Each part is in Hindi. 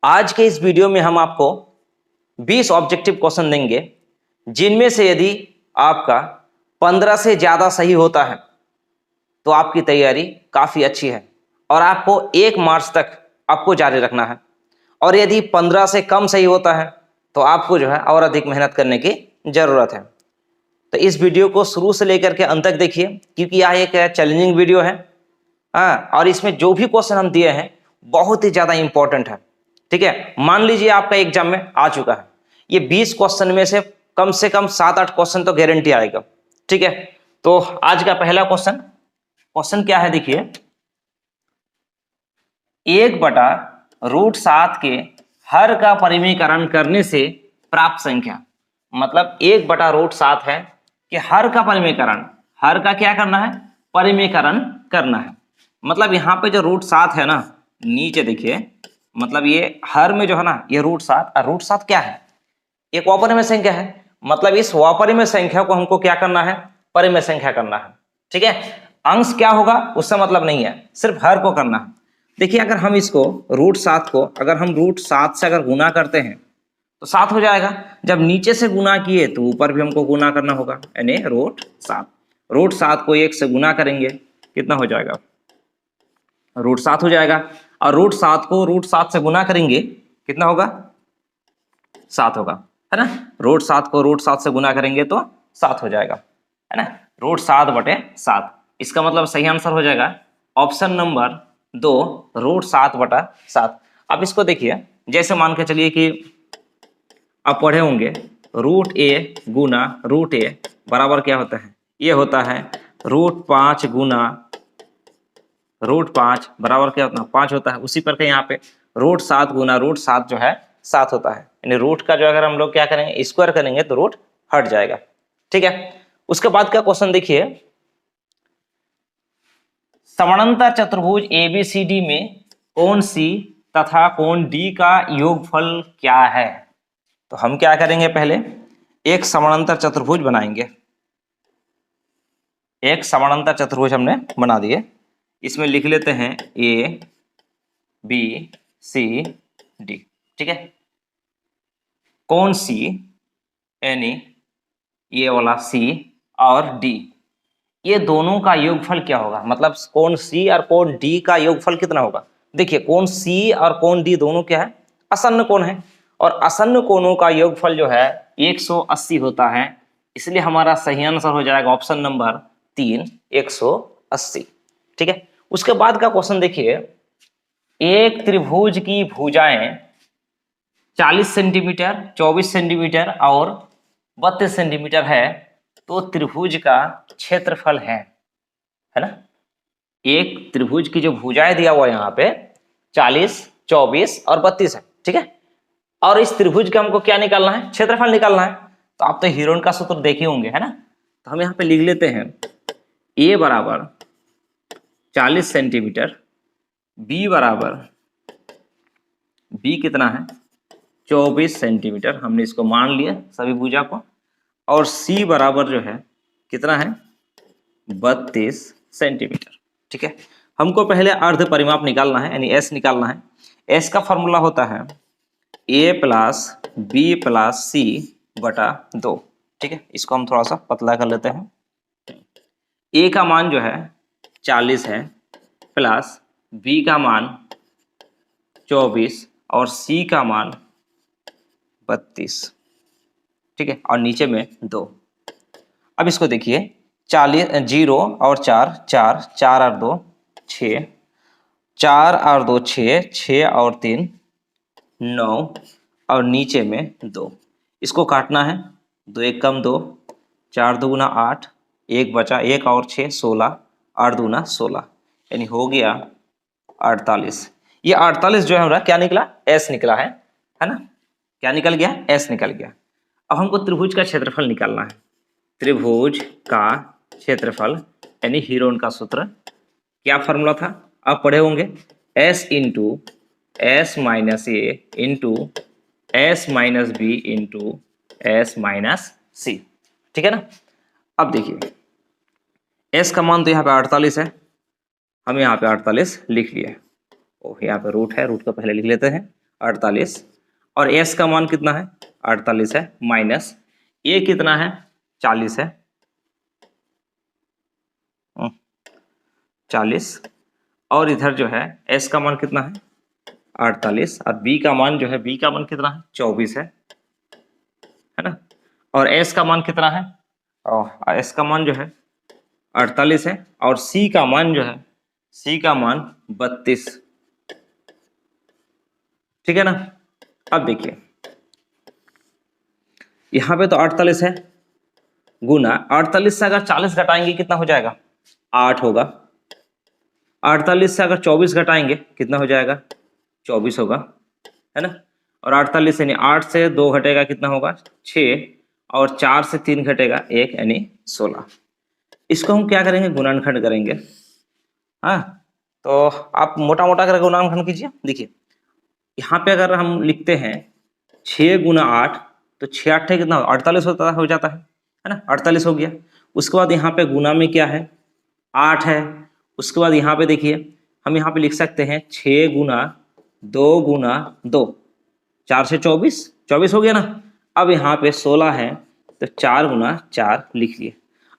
आज के इस वीडियो में हम आपको 20 ऑब्जेक्टिव क्वेश्चन देंगे, जिनमें से यदि आपका 15 से ज्यादा सही होता है तो आपकी तैयारी काफी अच्छी है और आपको 1 मार्च तक आपको जारी रखना है। और यदि 15 से कम सही होता है तो आपको जो है और अधिक मेहनत करने की जरूरत है। तो इस वीडियो को शुरू से लेकर के अंत तक देखिए, क्योंकि यह एक चैलेंजिंग वीडियो है। हाँ, और इसमें जो भी क्वेश्चन हम दिए हैं बहुत ही ज्यादा इंपॉर्टेंट है। ठीक है, मान लीजिए आपका एग्जाम में आ चुका है, ये 20 क्वेश्चन में से कम 7-8 क्वेश्चन तो गारंटी आएगा। ठीक है, तो आज का पहला क्वेश्चन क्या है, देखिए। 1/√7 के हर का परिमीकरण करने से प्राप्त संख्या, मतलब 1/√7 है कि हर का परिमीकरण, हर का क्या करना है, परिमीकरण करना है। मतलब यहाँ पे जो √7 है ना, नीचे देखिए, मतलब ये हर में जो है ना, ये √7, और √7 क्या है, एक अपरिमेय संख्या है। मतलब इस अपरिमेय संख्या को हमको क्या करना है, परिमेय संख्या करना है। ठीक है, अंश क्या होगा उससे मतलब नहीं है, सिर्फ हर को करना है। देखिए, अगर हम इसको √7 को अगर हम √7 से अगर गुना करते हैं तो 7 हो जाएगा। जब नीचे से गुना किए तो ऊपर भी हमको गुना करना होगा, यानी √7 को 1 से गुना करेंगे, कितना हो जाएगा, √7 हो जाएगा। और √7 को √7 से गुना करेंगे, कितना होगा, 7 होगा, है ना। √7 को √7 से गुना करेंगे तो 7 हो जाएगा, है ना। √7/7, इसका मतलब सही आंसर हो जाएगा ऑप्शन नंबर 2, √7/7। अब इसको देखिए, जैसे मान के चलिए कि आप पढ़े होंगे √a गुना √a बराबर क्या होता है, ये होता है √5 गुना √5 बराबर क्या होता है, 5 होता है। उसी पर के यहाँ पे √7 गुना √7 जो है 7 होता है, यानी रूट का जो अगर हम लोग क्या करेंगे, स्क्वायर करेंगे तो रूट हट जाएगा। ठीक है, उसके बाद का क्वेश्चन देखिए, समानांतर चतुर्भुज ABCD में कोण C तथा कोण D का योगफल क्या है। तो हम क्या करेंगे, पहले एक समानांतर चतुर्भुज बनाएंगे। एक समानांतर चतुर्भुज हमने बना दिए, इसमें लिख लेते हैं ABCD। ठीक है, कोण C यानी ये वाला C और D, ये दोनों का योगफल क्या होगा, मतलब कोण C और कोण D का योगफल कितना होगा। देखिए, कोण C और कोण D दोनों क्या है, आसन्न कोण है, और आसन्न कोणों का योगफल जो है 180 होता है। इसलिए हमारा सही आंसर हो जाएगा ऑप्शन नंबर 3, 180। ठीक है, उसके बाद का क्वेश्चन देखिए, एक त्रिभुज की भुजाएं 40 सेंटीमीटर, 24 सेंटीमीटर और 32 सेंटीमीटर है, तो त्रिभुज का क्षेत्रफल है ना। एक त्रिभुज की जो भुजाएं दिया हुआ है यहाँ पे 40, 24 और 32 है। ठीक है, और इस त्रिभुज का हमको क्या निकालना है, क्षेत्रफल निकालना है। तो आप तो हीरोन का सूत्र देखे होंगे, है ना। तो हम यहाँ पे लिख लेते हैं A बराबर 40 सेंटीमीटर, B बराबर, B कितना है, 24 सेंटीमीटर, हमने इसको मान लिया सभी भुजा को, और C बराबर जो है कितना है, 32 सेंटीमीटर। ठीक है, हमको पहले अर्ध परिमाप निकालना है, यानी S निकालना है। S का फॉर्मूला होता है A + B + C/2। ठीक है, इसको हम थोड़ा सा पतला कर लेते हैं। A का मान जो है 40 है, प्लस B का मान 24 और C का मान 32। ठीक है, और नीचे में 2। अब इसको देखिए, 40, 0 और 4, 4, 4 और 2 6, 4 और 2 6, 6 और 3 9, और नीचे में 2। इसको काटना है, 2 1 कम 2, 4 2 × 8, 1 बचा, 1 और 6 16, 8 2 × 16, यानी हो गया 48। ये 48 जो है हमारा क्या निकला, S निकला है ना। क्या निकल गया, S निकल गया। अब हमको त्रिभुज का क्षेत्रफल निकालना है। त्रिभुज का क्षेत्रफल यानी हीरोन का सूत्र, क्या फॉर्मूला था, आप पढ़े होंगे, S × S - A × S - B × S - C। ठीक है ना। अब देखिए, S का मान तो यहाँ पे 48 है, हम यहाँ पे 48 लिख लिए। ओह, यहाँ पे रूट है, रूट को पहले लिख लेते हैं, 48, और s का मान कितना है 48 है, माइनस a कितना है 40 है, 40, और इधर जो है s का मान कितना है 48, और b का मान जो है b का मान कितना है 24 है ना, और s का मान कितना है, और s का मान जो है 48 है, और c का मान जो है c का मान 32, ठीक है ना। अब देखिए यहां पे तो 48 है, गुना 48 से अगर 40 घटाएंगे कितना हो जाएगा 8 होगा, 48 से अगर 24 घटाएंगे कितना हो जाएगा 24 होगा, है ना, और 48 यानी 8 से 2 घटेगा कितना होगा 6, और 4 से 3 घटेगा 1 यानी 16। इसको हम क्या करेंगे गुणनखंड करेंगे। हाँ, तो आप मोटा मोटा करके गुणनखंड कीजिए। देखिए यहाँ पे अगर हम लिखते हैं 6 गुना 8 तो 6 8 कितना 48 होता हो जाता है ना, 48 हो गया। उसके बाद यहाँ पे गुना में क्या है 8 है। उसके बाद यहाँ पे देखिए हम यहाँ पे लिख सकते हैं 6 गुना 2 गुना 2, 4 से 24, 24 हो गया ना। अब यहाँ पे 16 है तो 4 गुना 4 लिख लिए।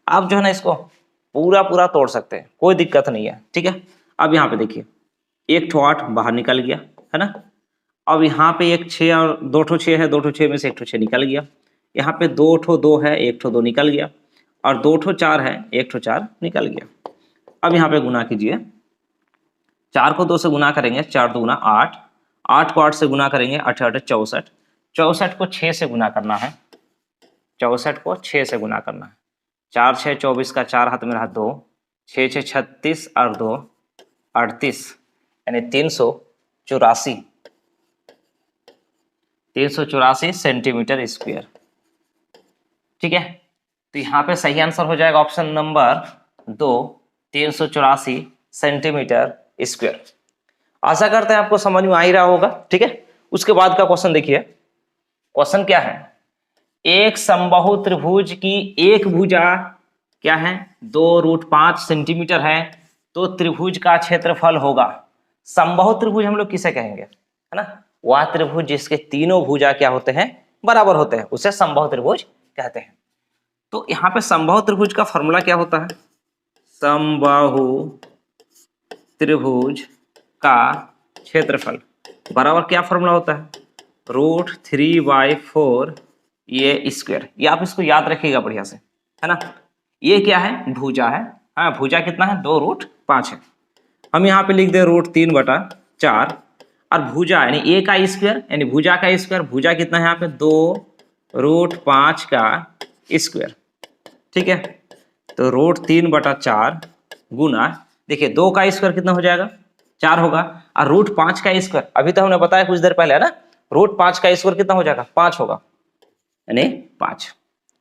आप जो है ना इसको पूरा पूरा तोड़ सकते हैं, कोई दिक्कत नहीं है, ठीक है। अब यहाँ पे देखिए 1 ठो 8 बाहर निकल गया, है ना। अब यहाँ पे एक 6 और 2 ठो 6 है, 2 ठो 6 में से 1 ठो 6 निकल गया। यहाँ पे 2 ठो 2 है, 1 ठो 2 निकल गया, और 2 ठो 4 है, 1 ठो 4 निकल गया। अब यहाँ पे गुना कीजिए, 4 को 2 से गुना करेंगे 4 2 गुना 8, 8 को 8 से गुना करेंगे 8 8 64, 64 को 6 से गुना करना है, 64 को 6 से गुना करना है। 4 6 24 का 4 हाथ में रहा 2, 6 6 36 और 2 38 यानी 384 सेंटीमीटर स्क्वायर, ठीक है। तो यहाँ पे सही आंसर हो जाएगा ऑप्शन नंबर 2, 384 सेंटीमीटर स्क्वायर। आशा करते हैं आपको समझ में आ ही रहा होगा, ठीक है। उसके बाद का क्वेश्चन देखिए, क्वेश्चन क्या है, एक समबाहु त्रिभुज की एक भुजा क्या है 2√5 सेंटीमीटर है, तो त्रिभुज का क्षेत्रफल होगा। समबाहु त्रिभुज हम लोग किसे कहेंगे, है ना, वह त्रिभुज जिसके तीनों भुजा क्या होते हैं बराबर होते हैं, उसे समबाहु त्रिभुज कहते हैं। तो यहाँ पे समबाहु त्रिभुज का फॉर्मूला क्या होता है, समबाहु त्रिभुज का क्षेत्रफल बराबर क्या फॉर्मूला होता है, √3/4 ये स्क्वायर। ये आप इसको याद रखिएगा बढ़िया से, है ना। ये क्या है भुजा है, हाँ भुजा कितना है 2√5 है। हम यहाँ पे लिख दे √3/4, और भुजा यानी ए का स्क्वायर यानी भुजा का स्क्वायर, भुजा कितना है यहाँ पे 2√5 का स्क्वायर, ठीक है। तो √3/4 गुना, देखिए 2 का स्क्वायर कितना हो जाएगा 4 होगा, और √5 का स्क्वायर अभी तो हमने बताया कुछ देर पहले, है ना, √5 का स्क्वायर कितना हो जाएगा 5 होगा, यानी 5,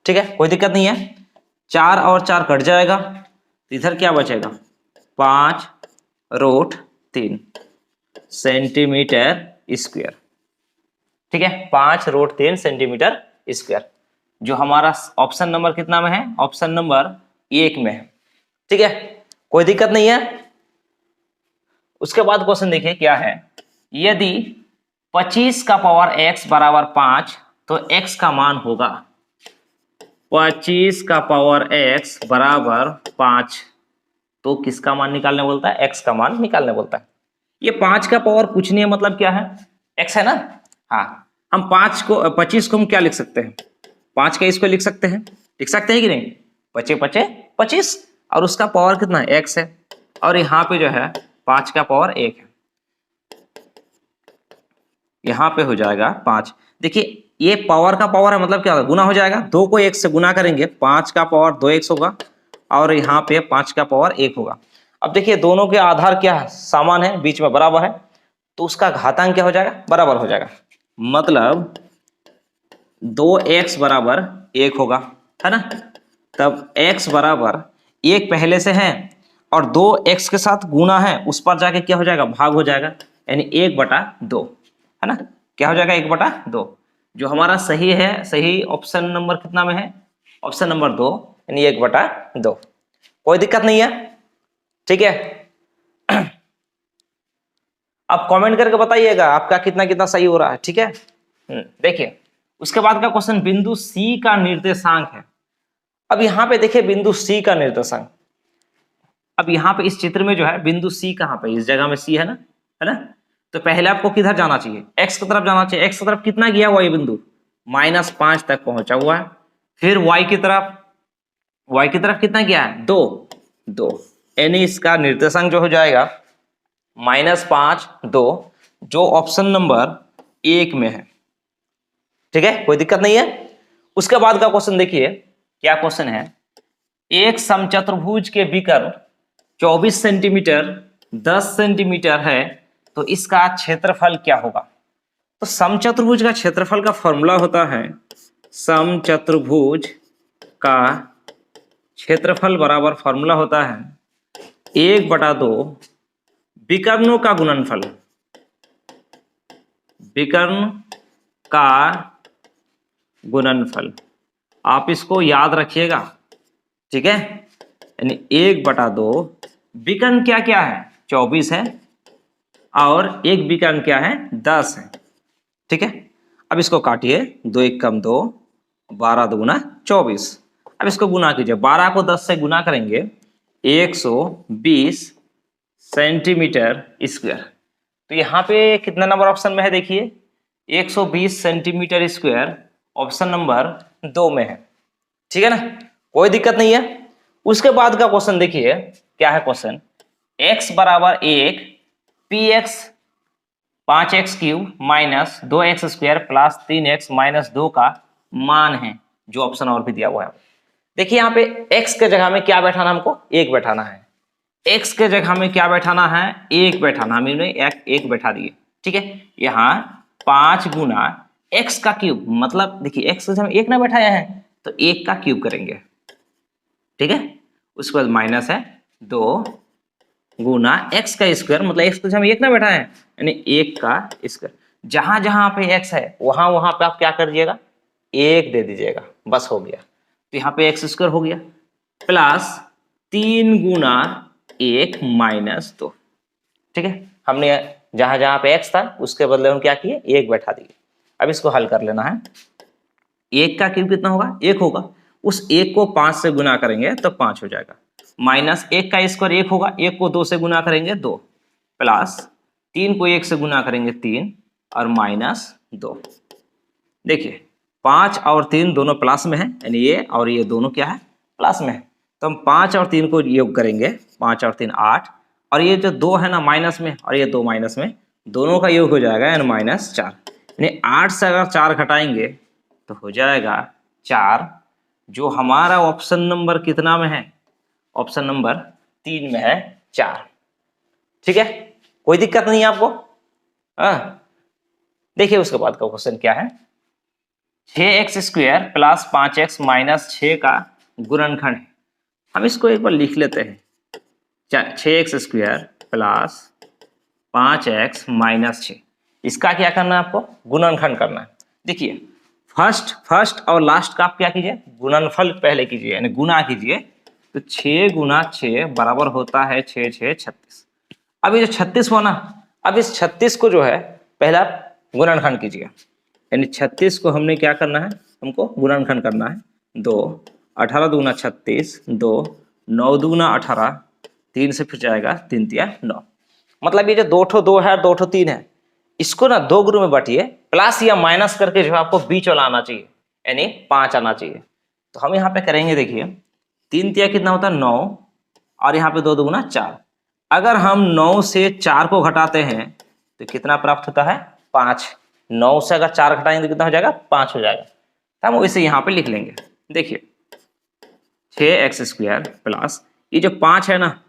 ठीक है, कोई दिक्कत नहीं है। 4 और 4 कट जाएगा तो इधर क्या बचेगा 5√3 सेंटीमीटर स्क्वायर, ठीक है, 5√3 सेंटीमीटर स्क्वायर, जो हमारा ऑप्शन नंबर कितना में है, ऑप्शन नंबर 1 में है, ठीक है, कोई दिक्कत नहीं है। उसके बाद क्वेश्चन देखिए क्या है, यदि 25 का पावर x बराबर 5 तो x का मान होगा, 25 का पावर x बराबर 5 तो किसका मान निकालने बोलता है, x का मान निकालने बोलता है। ये 5 का पावर कुछ नहीं है, मतलब क्या है x है ना। हाँ, हम 25 को हम क्या लिख सकते हैं, 5 का इसको लिख सकते हैं कि नहीं, 5 5 25, और उसका पावर कितना है x है, और यहाँ पे जो है 5 का पावर 1 है, यहाँ पे हो जाएगा 5। देखिए ये पावर का पावर है, मतलब क्या होगा गुना हो जाएगा, 2 को 1 से गुना करेंगे 5 का पावर 2x होगा, और यहाँ पे 5 का पावर 1 होगा। अब देखिए दोनों के आधार क्या है समान है, बीच में बराबर है, तो उसका घातांक क्या हो जाएगा बराबर हो जाएगा, मतलब 2x बराबर 1 होगा, है ना। तब x बराबर 1 पहले से है, और 2x के साथ गुना है, उस पर जाके क्या हो जाएगा भाग हो जाएगा, यानी 1/2, है ना, क्या हो जाएगा 1/2, जो हमारा सही है। सही ऑप्शन नंबर कितना में है, ऑप्शन नंबर 2 यानी 1/2, कोई दिक्कत नहीं है, ठीक है। आप कमेंट करके बताइएगा आपका कितना कितना सही हो रहा है, ठीक है। देखिए उसके बाद का क्वेश्चन, बिंदु सी का निर्देशांक है। अब यहाँ पे देखिए बिंदु सी का निर्देशांक, अब यहाँ पे इस चित्र में जो है बिंदु सी कहाँ पे, इस जगह में सी है ना। तो पहले आपको किधर जाना चाहिए, एक्स की तरफ जाना चाहिए। एक्स की तरफ कितना गया हुआ ये बिंदु, -5 तक पहुंचा हुआ है। फिर वाई की तरफ कितना गया है, 2 यानी इसका निर्देशांक जो हो जाएगा -5 2, जो ऑप्शन नंबर 1 में है, ठीक है, कोई दिक्कत नहीं है। उसके बाद का क्वेश्चन देखिए क्या क्वेश्चन है, एक समचतुर्भुज के विकर्ण 24 सेंटीमीटर 10 सेंटीमीटर है, तो इसका क्षेत्रफल क्या होगा। तो समचतुर्भुज का क्षेत्रफल का फॉर्मूला होता है, समचतुर्भुज का क्षेत्रफल बराबर फॉर्मूला होता है 1/2 विकर्णों का गुणनफल, विकर्ण का गुणनफल। आप इसको याद रखिएगा, ठीक है। यानी 1/2 विकर्ण क्या क्या है, 24 है, और एक विकर्ण क्या है, 10 है, ठीक है। अब इसको काटिए, 2 1 कम 2, 12 दूना 24। अब इसको गुना कीजिए, 12 को 10 से गुना करेंगे 120 सेंटीमीटर स्क्वायर। तो यहाँ पे कितना नंबर ऑप्शन में है, देखिए 120 सेंटीमीटर स्क्वायर ऑप्शन नंबर 2 में है, ठीक है ना, कोई दिक्कत नहीं है। उसके बाद का क्वेश्चन देखिए क्या है क्वेश्चन, x बराबर 1 px 5x³ minus 2x square plus 3x minus 2 का मान है, जो ऑप्शन और भी दिया हुआ है। देखिए यहाँ पे x के जगह में क्या बैठाना, हमको 1 बैठाना है। x के जगह में क्या बैठाना है, 1 बैठाना, हमने 1 बैठा दिए, ठीक है। यहाँ 5 गुना x का क्यूब, मतलब देखिए x के जगह में 1 ना बैठाया है तो 1 का क्यूब करेंगे, ठीक है। उसके बाद माइनस है 2 गुना x का स्क्वायर, मतलब x के जगह में 1 ना बैठा है, यानी 1 का स्क्वायर। जहां जहां पे x है वहां वहां पे आप क्या कर दीजिएगा, 1 दे दीजिएगा, बस हो गया। तो यहाँ पे x स्क्वायर हो गया, प्लस 3 गुना 1 माइनस 2, ठीक है। हमने जहां जहां पे x था उसके बदले हम क्या किए, 1 बैठा दिए। अब इसको हल कर लेना है, 1 का क्यूब कितना होगा, 1 होगा, उस 1 को 5 से गुना करेंगे तो 5 हो जाएगा, माइनस 1 का स्क्वायर 1 होगा, 1 को 2 से गुना करेंगे 2, प्लस 3 को 1 से गुना करेंगे 3, और माइनस 2। देखिए 5 और 3 दोनों प्लस में है, यानी ये और ये दोनों क्या है, प्लस में है। तो हम 5 और 3 को योग करेंगे, 5 और 3 8, और ये जो 2 है ना माइनस में, और ये 2 माइनस में, दोनों का योग हो जाएगा यानी -4। यानी 8 से अगर 4 घटाएंगे तो हो जाएगा 4, जो हमारा ऑप्शन नंबर कितना में है, ऑप्शन नंबर 3 में है 4, ठीक है, कोई दिक्कत नहीं है आपको। देखिए उसके बाद का क्वेश्चन क्या है, 6x square plus 5x minus 6 का गुणनखंड है। हम इसको एक बार लिख लेते हैं, 6x square plus 5x minus 6, इसका क्या करना है आपको, गुणनखंड करना है। देखिए फर्स्ट और लास्ट का आप क्या कीजिए, गुणनफल पहले कीजिए, यानी गुना कीजिए। तो 6 गुना 6 बराबर होता है 6 6 36। अब ये जो 36 हुआ ना, अब इस 36 को जो है पहला गुणनखंड कीजिए, यानी 36 को हमने क्या करना है, हमको गुणनखंड करना है। 2 18 दूना 36, 2 9 दूना 18, 3 से फिर जाएगा 3 तिया 9। मतलब ये जो 2 ठो 2 है और 2 ठो 3 है, इसको ना 2 ग्रुप में बांटिए, प्लस या माइनस करके जो है आपको बीच वाला आना चाहिए, यानी 5 आना चाहिए। तो हम यहाँ पे करेंगे, देखिए 3 तिया कितना होता है 9, और यहाँ पे 2 दूना 4। अगर हम 9 से 4 को घटाते हैं तो कितना प्राप्त होता है, 5। 9 से अगर 4 घटाएंगे तो कितना हो जाएगा, 5 हो जाएगा। तो हम इसे यहाँ पे लिख लेंगे। देखिए 6x स्क्वायर प्लस ये जो 5 है ना,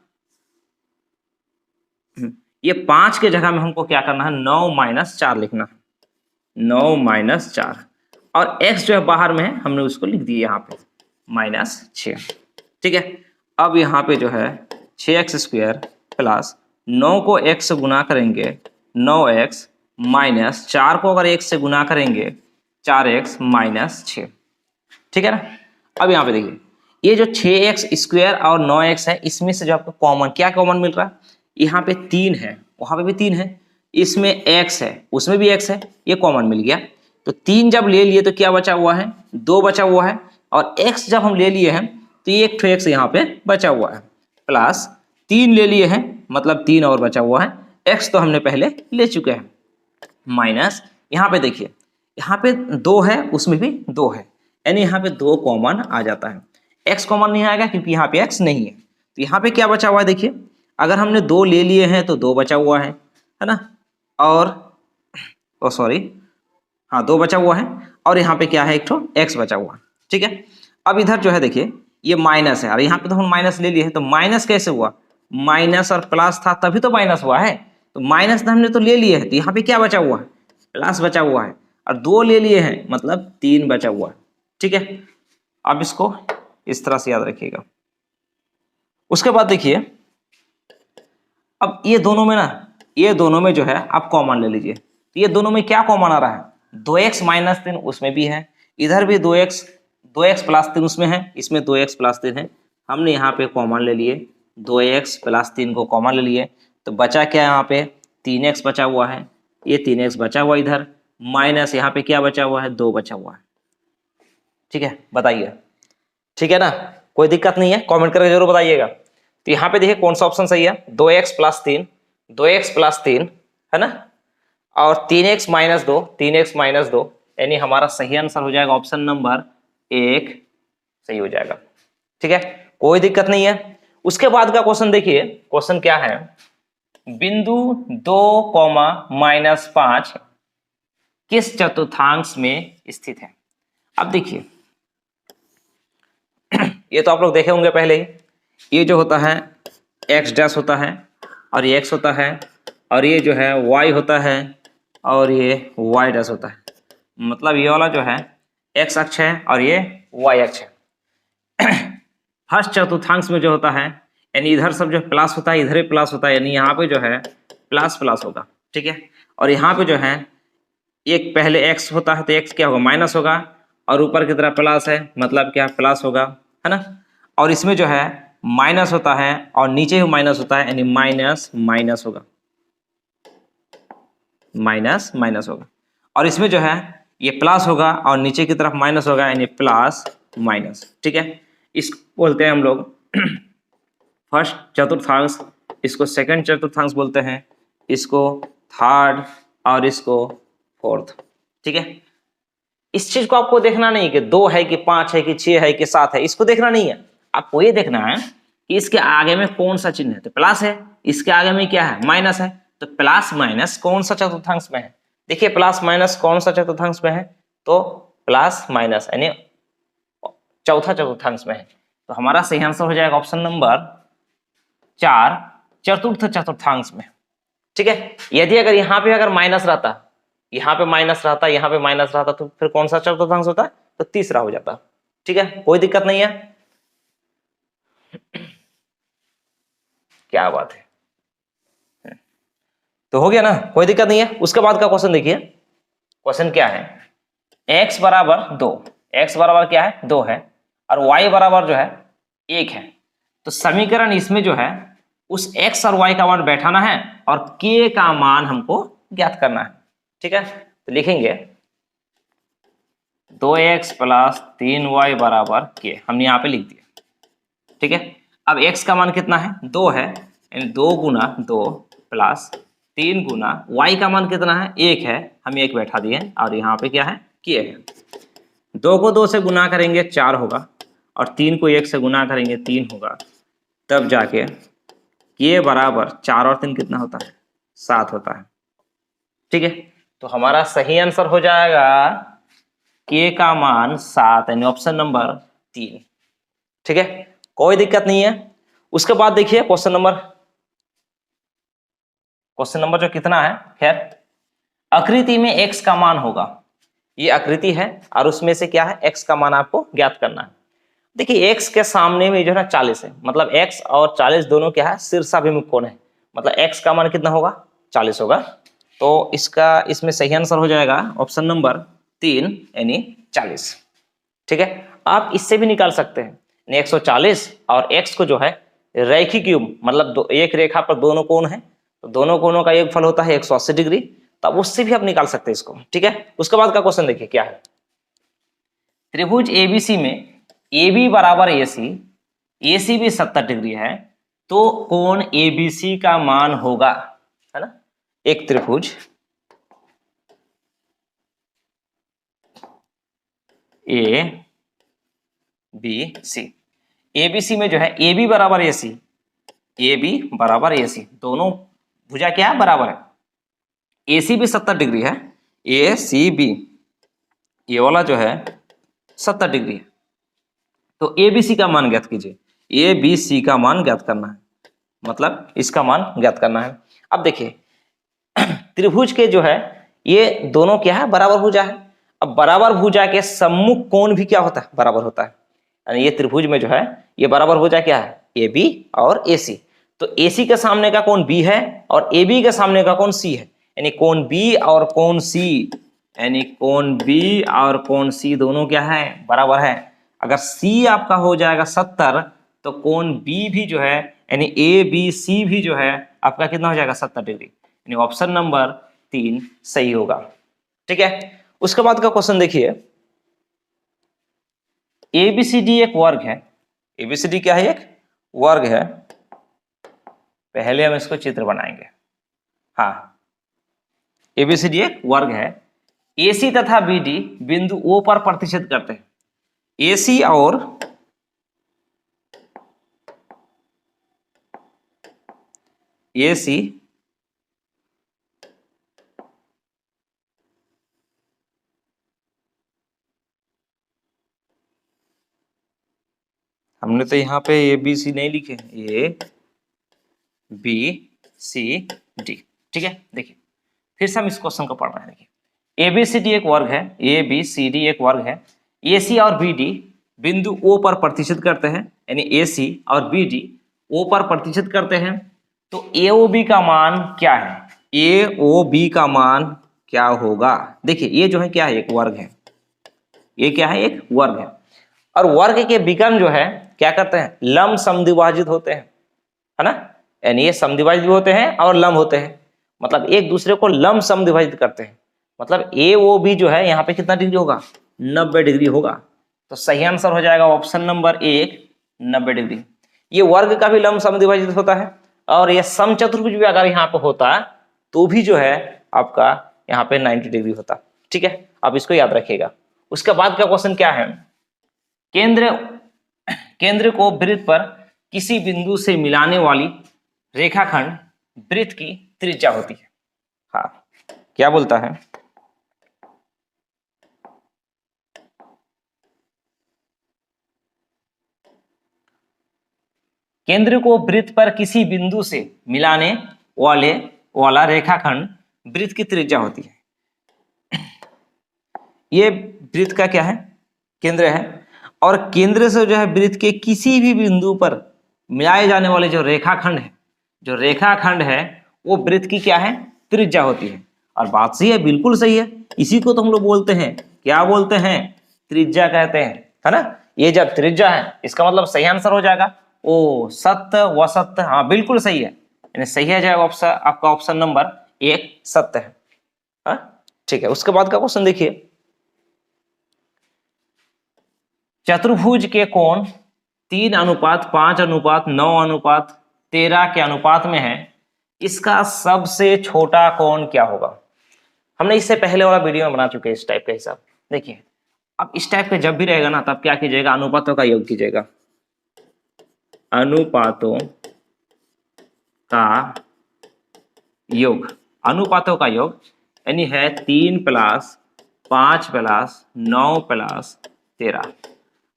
ये 5 के जगह में हमको क्या करना है, 9 माइनस 4 लिखना है, 9 माइनस 4, और x जो है बाहर में है हमने उसको लिख दिया यहाँ पे -6, ठीक है। अब यहाँ पे जो है 6x स्क्वायर प्लस 9 को x से गुना करेंगे 9x, माइनस 4 को अगर 1 से गुना करेंगे 4x माइनस 6, ठीक है ना। अब यहाँ पे देखिए ये जो 6x स्क्वायर और 9x है, इसमें से जो आपको कॉमन क्या कॉमन मिल रहा है, यहाँ पे 3 है, वहां पे भी 3 है, इसमें x है, उसमें भी x है, ये कॉमन मिल गया। तो 3 जब ले लिए तो क्या बचा हुआ है, 2 बचा हुआ है। और x जब हम ले लिए हैं तो ये एक x यहाँ पे बचा हुआ है, प्लस 3 ले लिए हैं मतलब 3 और बचा हुआ है, x तो हमने पहले ले चुके हैं, माइनस यहाँ पे देखिए यहाँ पे 2 है, उसमें भी 2 है, यानी यहाँ पे 2 कॉमन आ जाता है। x कॉमन नहीं आएगा क्योंकि यहाँ पे x नहीं है। तो यहाँ पे क्या बचा हुआ है देखिए, अगर हमने 2 ले लिए हैं तो 2 बचा हुआ है ना, और सॉरी हाँ 2 बचा हुआ है, और यहाँ पे क्या है, एक ठो x बचा हुआ है। ठीक है, अब इधर जो है देखिए ये माइनस है, और यहाँ पे तो हम माइनस ले लिए हैं, तो माइनस कैसे हुआ, माइनस और प्लस था तभी तो माइनस हुआ है। तो माइनस हमने तो ले लिए है, तो यहाँ पे क्या बचा हुआ है, प्लस बचा हुआ है, और 2 ले लिए हैं मतलब 3 बचा हुआ है। ठीक है, अब इसको इस तरह से याद रखिएगा। उसके बाद देखिए अब ये दोनों में ना, ये दोनों में जो है आप कॉमन ले लीजिए। तो ये दोनों में क्या कॉमन आ रहा है, 2x माइनस 3 उसमें भी है, इधर भी 2x प्लस 3 उसमें है, इसमें 2x प्लस 3 है। हमने यहाँ पे कॉमन ले लिए, 2x प्लस 3 को कॉमन ले लिए, तो बचा क्या यहाँ पे 3x बचा हुआ है, ये 3x बचा हुआ इधर, माइनस यहाँ पे क्या बचा हुआ है, 2 बचा हुआ है। ठीक है, बताइए, ठीक है ना, कोई दिक्कत नहीं है, कमेंट करके जरूर बताइएगा। तो यहाँ पे देखिए कौन सा ऑप्शन सही है, 2x प्लस 3, 2x प्लस 3 है ना, और 3x माइनस 2, 3x माइनस 2, यानी हमारा सही आंसर हो जाएगा ऑप्शन नंबर 1 सही हो जाएगा। ठीक है, कोई दिक्कत नहीं है। उसके बाद का क्वेश्चन देखिए, क्वेश्चन क्या है, बिंदु 2, -5 किस चतुर्थांश में स्थित है। अब देखिए ये तो आप लोग देखे होंगे पहले ही, ये जो होता है x डैश होता है, और ये x होता है, और ये जो है y होता है, और ये y डैश होता है। मतलब ये वाला जो है x अक्ष है और ये y अक्ष है। फर्स्ट चतुर्थांश में जो होता है, यानी इधर सब जो प्लस होता है, इधर ही प्लस होता है, यानी यहाँ पे जो है प्लस प्लस होगा। ठीक है, और यहाँ पे जो है एक पहले x होता है तो x क्या होगा, माइनस होगा, और ऊपर की तरफ प्लस है मतलब क्या प्लस होगा, है ना। और इसमें जो है माइनस होता है और नीचे भी माइनस होता है, यानी माइनस माइनस होगा, माइनस माइनस होगा। और इसमें जो है ये प्लस होगा और नीचे की तरफ माइनस होगा, यानी प्लस माइनस। ठीक है, इसको बोलते हैं हम लोग फर्स्ट चतुर्थांश, इसको सेकंड चतुर्थांश बोलते हैं, इसको थर्ड, और इसको फोर्थ। ठीक है, इस चीज को आपको देखना नहीं कि 2 है कि 5 है कि 6 है कि 7 है, इसको देखना नहीं है। आपको ये देखना है कि इसके आगे में कौन सा चिन्ह है, तो प्लस है, इसके आगे में क्या है, माइनस है, तो प्लस माइनस कौन सा चतुर्थांश में है। देखिए प्लस माइनस कौन सा चतुर्थांश में है, तो प्लस माइनस यानी चौथा चतुर्थांश में है। तो हमारा सही आंसर हो जाएगा ऑप्शन नंबर 4 चतुर्थ चतुर्थांश में। ठीक है, यदि अगर यहाँ पे अगर माइनस रहता, यहाँ पे माइनस रहता, यहाँ पे माइनस रहता, तो फिर कौन सा चतुर्थांश होता, तो तीसरा हो जाता। ठीक है, कोई दिक्कत नहीं है, क्या बात है, तो हो गया ना, कोई दिक्कत नहीं है। उसके बाद का क्वेश्चन देखिए, क्वेश्चन क्या है, x बराबर 2, x बराबर क्या है 2 है, और y बराबर जो है 1 है। तो समीकरण इसमें जो है उस x और y का मान बैठाना है और k का मान हमको ज्ञात करना है। ठीक है, तो लिखेंगे 2x प्लस 3y बराबर k, हमने यहाँ पे लिख दिया। ठीक है, अब x का मान कितना है, 2 है, यानी 2 गुना 2 प्लस 3 गुना y का मान कितना है, 1 है, हम 1 बैठा दिए, और यहाँ पे क्या है, k है। 2 को 2 से गुना करेंगे 4 होगा, और 3 को 1 से गुना करेंगे 3 होगा, तब जाके k बराबर 4 और 3 कितना होता है, 7 होता है। ठीक है, तो हमारा सही आंसर हो जाएगा k का मान 7, यानी ऑप्शन नंबर 3। ठीक है, कोई दिक्कत नहीं है। उसके बाद देखिए क्वेश्चन नंबर जो कितना है, खैर आकृति में x का मान होगा, ये आकृति है और उसमें से क्या है, x का मान आपको ज्ञात करना है। देखिए x के सामने में जो है 40 है, मतलब x और 40 दोनों क्या है, शीर्षाभिमुख कोण है, मतलब x का मान कितना होगा, 40 होगा। तो इसमें सही आंसर हो जाएगा ऑप्शन नंबर 3 यानी 40। ठीक है, आप इससे भी निकाल सकते हैं, 140 और x को जो है रैखिक युग्म, मतलब एक रेखा पर दोनों कोण है तो दोनों कोणों का योगफल होता है 180 डिग्री, तो अब उससे भी आप निकाल सकते हैं इसको। ठीक है, उसके बाद का क्वेश्चन देखिए क्या है। त्रिभुज एबीसी में AB बराबर AC, AC भी 70 डिग्री है, तो कोण ABC का मान होगा, है ना। एक त्रिभुज ABC, ABC में जो है AB बराबर AC, AB बराबर AC, दोनों भुजा क्या है, बराबर है। AC भी 70 डिग्री है, ACB ये वाला जो है 70 डिग्री है, तो ABC का मान ज्ञात कीजिए। ABC का मान ज्ञात करना है, मतलब इसका मान ज्ञात करना है। अब देखिए त्रिभुज के जो है ये दोनों क्या है, बराबर भुजा है। अब बराबर भुजा के सम्मुख कोण भी क्या होता है, बराबर होता है। यानी ये त्रिभुज में जो है ये बराबर भुजा क्या है, AB और AC। तो AC के सामने का कोण B है और AB के सामने का कोण C है, यानी कोण B और कोण C, यानी कोण B और कोण C दोनों क्या है, बराबर है। अगर C आपका हो जाएगा 70, तो कोण B भी जो है यानी ABC भी जो है आपका कितना हो जाएगा, 70 डिग्री, यानी ऑप्शन नंबर 3 सही होगा। ठीक है, उसके बाद का क्वेश्चन देखिए। ABCD एक वर्ग है, ABCD क्या है, एक वर्ग है। पहले हम इसको चित्र बनाएंगे। हाँ, ABCD एक वर्ग है। AC तथा BD बिंदु O पर प्रतिच्छेद करते हैं। AC और AC हमने तो यहाँ पे ABC नहीं लिखे, ABCD। ठीक है, देखिए फिर से हम इस क्वेश्चन को पढ़ रहे हैं। देखिए ABCD एक वर्ग है, ABCD एक वर्ग है। AC और BD बिंदु O पर प्रतिच्छेद करते हैं, यानी AC और BD O पर प्रतिच्छेद करते हैं। तो AOB का मान क्या है, AOB का मान क्या होगा। देखिए ये जो है क्या है, एक वर्ग है, ये क्या है, एक वर्ग है। और वर्ग के विकर्ण जो है क्या करते हैं, लंब समद्विभाजित होते हैं, है ना। यानी ये समद्विभाजित भी होते हैं और लंब होते हैं, मतलब एक दूसरे को लंब समद्विभाजित करते हैं। मतलब AOB जो है यहाँ पे कितना डिग्री होगा, 90 डिग्री होगा। तो सही आंसर हो जाएगा ऑप्शन नंबर 1, 90 डिग्री। ये वर्ग का भी लंब समद्विभाजित होता है, और ये समचतुर्भुज भी अगर यहाँ पे होता तो भी जो है आपका यहाँ पे 90 डिग्री होता। ठीक है, आप इसको याद रखिएगा। उसके बाद का क्वेश्चन क्या है, केंद्र को वृत्त पर किसी बिंदु से मिलाने वाली रेखाखंड वृत्त की त्रिज्या होती है। हाँ, क्या बोलता है, केंद्र को वृत्त पर किसी बिंदु से मिलाने वाला रेखाखंड वृत्त की त्रिज्या होती है। ये वृत्त का क्या है, केंद्र है, और केंद्र से जो है वृत्त के किसी भी बिंदु पर मिलाए जाने वाले जो रेखाखंड है वो वृत्त की क्या है, त्रिज्या होती है। और बात सही है, बिल्कुल सही है। इसी को तो हम लोग बोलते हैं, क्या बोलते हैं, त्रिज्या कहते हैं, है ना। ये जब त्रिज्या है इसका मतलब सही आंसर हो जाएगा ओ सत्य व सत्य। हाँ बिल्कुल सही है, यानी सही है जाएगा ऑप्शन, आपका ऑप्शन नंबर 1 सत्य है। हाँ ठीक है, उसके बाद का क्वेश्चन देखिए। चतुर्भुज के कोण 3:5:9:13 के अनुपात में है, इसका सबसे छोटा कोण क्या होगा। हमने इससे पहले वाला वीडियो में बना चुके हैं इस टाइप का हिसाब। देखिए अब इस टाइप के जब भी रहेगा ना, तब क्या कीजिएगा, अनुपातों का योग कीजिएगा। अनुपातों का योग, अनुपातों का योग यानी है 3 + 5 + 9 + 13।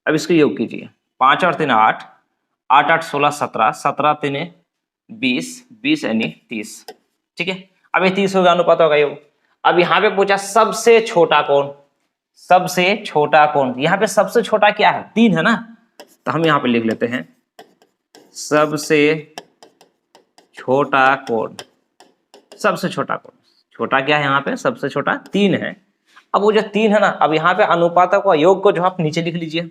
अब इसको योग कीजिए, 5 और 3 8, 8 8 16 17, 17 3 20, 20 यानी 30। ठीक है, अब ये 30 होगा अनुपातों का योग। अब यहाँ पे पूछा सबसे छोटा कोण, सबसे छोटा कोण, यहाँ पे सबसे छोटा क्या है, 3 है ना, तो हम यहाँ पे लिख लेते हैं सबसे छोटा कोण। सबसे छोटा कोण, छोटा क्या है यहाँ पे, सबसे छोटा 3 है। अब वो जो 3 है ना, अब यहाँ पे अनुपातों का योग को जो आप नीचे लिख लीजिए।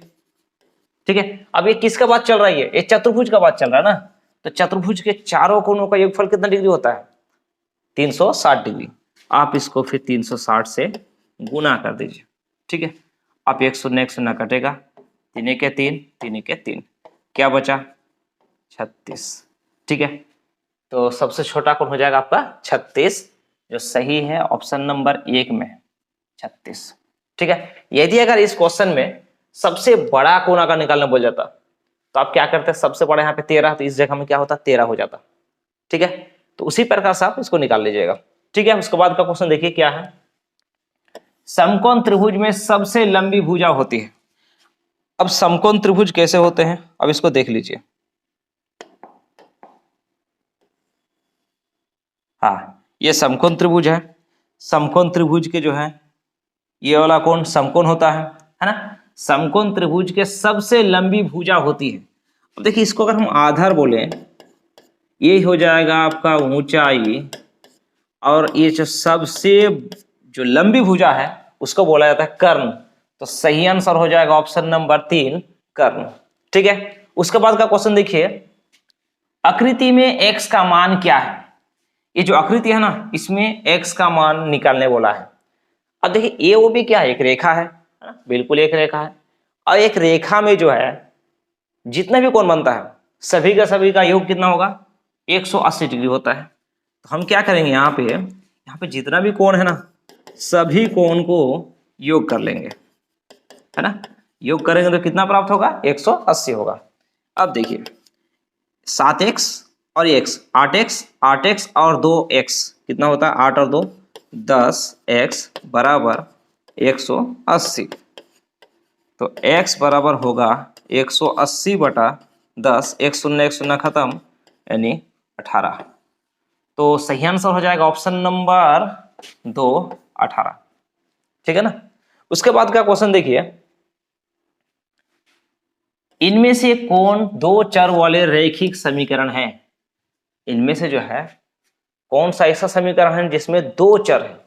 ठीक है, अब ये किसका बात चल रहा है, ये चतुर्भुज का बात चल रहा है ना। तो चतुर्भुज के चारों कोणों का योगफल कितना डिग्री होता है, 360 डिग्री। आप इसको फिर 360 से गुना कर दीजिए, ठीक है। आप 1 कटेगा, 3 के 3, 3 के 3, क्या बचा 36, ठीक है। तो सबसे छोटा कौन हो जाएगा आपका 36, जो सही है ऑप्शन नंबर 1 में 36, ठीक है। यदि अगर इस क्वेश्चन में सबसे बड़ा कोण अगर निकालना बोल जाता तो आप क्या करते, सबसे बड़ा यहाँ पे 13, तो इस जगह में क्या होता 13 हो जाता, ठीक है। तो उसी प्रकार से आप इसको निकाल लीजिएगा, ठीक है। उसके बाद का क्वेश्चन देखिए क्या है। समकोण त्रिभुज में सबसे लंबी भुजा होती है। अब समकोण त्रिभुज कैसे होते हैं, अब इसको देख लीजिए। हाँ, ये समकोण त्रिभुज है। समकोण त्रिभुज के जो है ये वाला कोण समकोण होता है ना। समकोण त्रिभुज के सबसे लंबी भुजा होती है। अब देखिए इसको अगर हम आधार बोले, ये हो जाएगा आपका ऊंचाई, और ये जो सबसे जो लंबी भुजा है उसको बोला जाता है कर्ण। तो सही आंसर हो जाएगा ऑप्शन नंबर 3 कर्ण, ठीक है। उसके बाद का क्वेश्चन देखिए, आकृति में x का मान क्या है। ये जो आकृति है ना, इसमें x का मान निकालने बोला है। अब देखिए ये वो भी क्या है, एक रेखा है ना? बिल्कुल एक रेखा है। और एक रेखा में जो है जितना भी कोण बनता है सभी का योग कितना होगा 180 डिग्री होता है। तो हम क्या करेंगे, यहाँ पे जितना भी कोण है ना सभी कोण को योग कर लेंगे, है ना। योग करेंगे तो कितना प्राप्त होगा 180 होगा। अब देखिए 7x और x 8x, 8x और 2x कितना होता है 8 और 2 10x बराबर 180। तो x बराबर होगा 180 बटा 10, 1 0 खत्म, यानी 18। तो सही आंसर हो जाएगा ऑप्शन नंबर 2 18, ठीक है ना। उसके बाद का क्वेश्चन देखिए, इनमें से कौन दो चर वाले रैखिक समीकरण है। इनमें से जो है कौन सा ऐसा समीकरण है जिसमें दो चर है।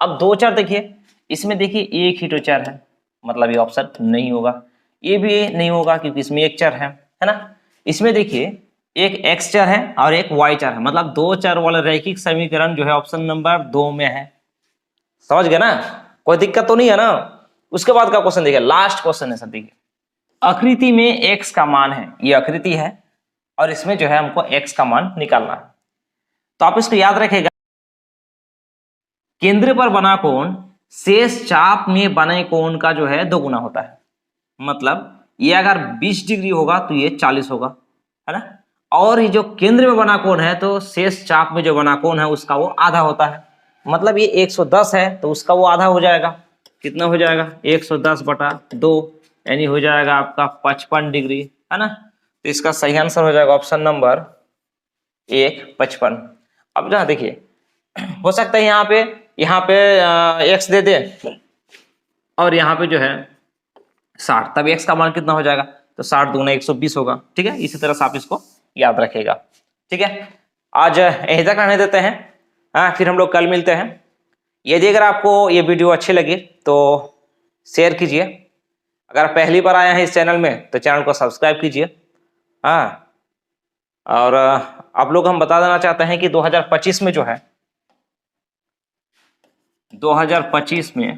अब दो चर देखिए, इसमें देखिए एक ही तो चर है, मतलब ये ऑप्शन नहीं होगा। ये भी नहीं होगा क्योंकि इसमें एक चर है ना। इसमें देखिए एक x चर है और एक y चर है, मतलब दो चर वाला रैखिक समीकरण जो है ऑप्शन नंबर 2 में है। समझ गए ना, कोई दिक्कत तो नहीं है ना। उसके बाद का क्वेश्चन देखिए, लास्ट क्वेश्चन है सर। देखिए आकृति में x का मान है, ये आकृति है और इसमें जो है हमको x का मान निकालना है। तो आप इसको याद रखेगा, केंद्र पर बना कोण शेष चाप में बने कोण का जो है 2 गुना होता है। मतलब ये अगर 20 डिग्री होगा तो ये 40 होगा, है ना। और ये जो केंद्र में बना कोण है तो शेष चाप में जो बना कोण है उसका वो आधा होता है। मतलब ये 110 है तो उसका वो आधा हो जाएगा। कितना हो जाएगा 110 बटा 2, यानी हो जाएगा आपका 55 डिग्री, है ना। तो इसका सही आंसर हो जाएगा ऑप्शन नंबर 1 55। अब जहाँ देखिए हो सकता है यहाँ पे x दे दे और यहाँ पे जो है 60, तब x का मान कितना हो जाएगा, तो 60 दूना 120 होगा, ठीक है। इसी तरह से आप इसको याद रखेगा, ठीक है। आज यहीं तक रहने देते हैं, हाँ, फिर हम लोग कल मिलते हैं। यदि अगर आपको ये वीडियो अच्छी लगी तो शेयर कीजिए। अगर पहली बार आए हैं इस चैनल में तो चैनल को सब्सक्राइब कीजिए, हाँ। और आप लोग हम बता देना चाहते हैं कि 2025 में जो है 2025 में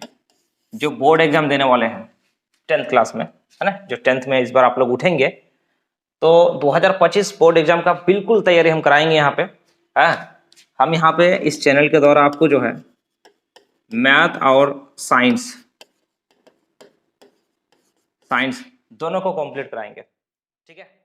जो बोर्ड एग्जाम देने वाले हैं 10th क्लास में, है ना, जो 10th में इस बार आप लोग उठेंगे, तो 2025 बोर्ड एग्जाम का बिल्कुल तैयारी हम कराएंगे यहाँ पे। हम यहाँ पे इस चैनल के द्वारा आपको जो है मैथ और साइंस दोनों को कंप्लीट कराएंगे, ठीक है।